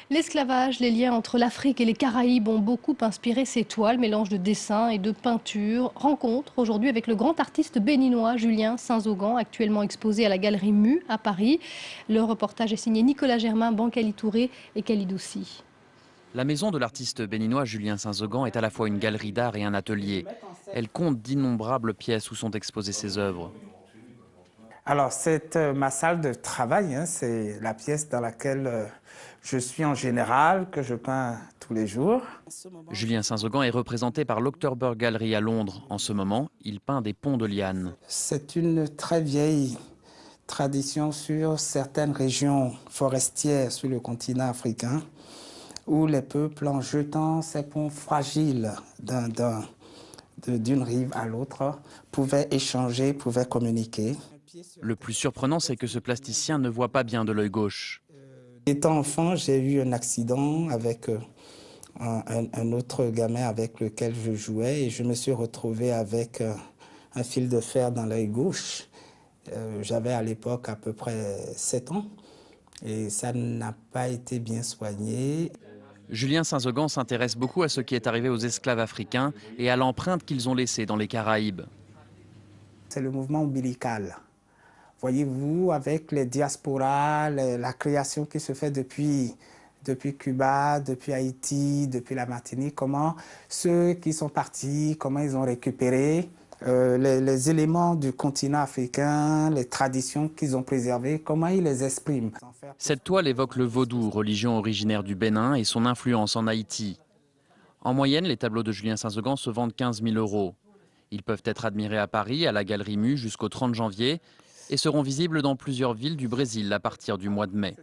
L'esclavage, les liens entre l'Afrique et les Caraïbes ont beaucoup inspiré ces toiles, mélange de dessins et de peintures. Rencontre aujourd'hui avec le grand artiste béninois Julien Saint-Zogan, actuellement exposé à la Galerie Mu à Paris. Le reportage est signé Nicolas Germain, Bankali Touré et Khalidossi. La maison de l'artiste béninois Julien Saint-Zogan est à la fois une galerie d'art et un atelier. Elle compte d'innombrables pièces où sont exposées ses œuvres. Alors, c'est ma salle de travail, hein, c'est la pièce dans laquelle je suis en général, que je peins tous les jours. Julien Saint-Zogan est représenté par l'October Gallery à Londres. En ce moment, il peint des ponts de lianes. C'est une très vieille tradition sur certaines régions forestières sur le continent africain, où les peuples, en jetant ces ponts fragiles d'une rive à l'autre, pouvaient échanger, pouvaient communiquer. Le plus surprenant, c'est que ce plasticien ne voit pas bien de l'œil gauche. Étant enfant, j'ai eu un accident avec un autre gamin avec lequel je jouais et je me suis retrouvé avec un fil de fer dans l'œil gauche. J'avais à l'époque à peu près 7 ans et ça n'a pas été bien soigné. Julien Saint-Zogan s'intéresse beaucoup à ce qui est arrivé aux esclaves africains et à l'empreinte qu'ils ont laissée dans les Caraïbes. C'est le mouvement ombilical. Voyez-vous, avec les diasporas, la création qui se fait depuis Cuba, depuis Haïti, depuis la Martinique, comment ceux qui sont partis, comment ils ont récupéré les éléments du continent africain, les traditions qu'ils ont préservées, comment ils les expriment. Cette toile évoque le vaudou, religion originaire du Bénin, et son influence en Haïti. En moyenne, les tableaux de Julien Saint-Zogan se vendent 15 000 €. Ils peuvent être admirés à Paris, à la Galerie Mu, jusqu'au 30 janvier, et seront visibles dans plusieurs villes du Brésil à partir du mois de mai.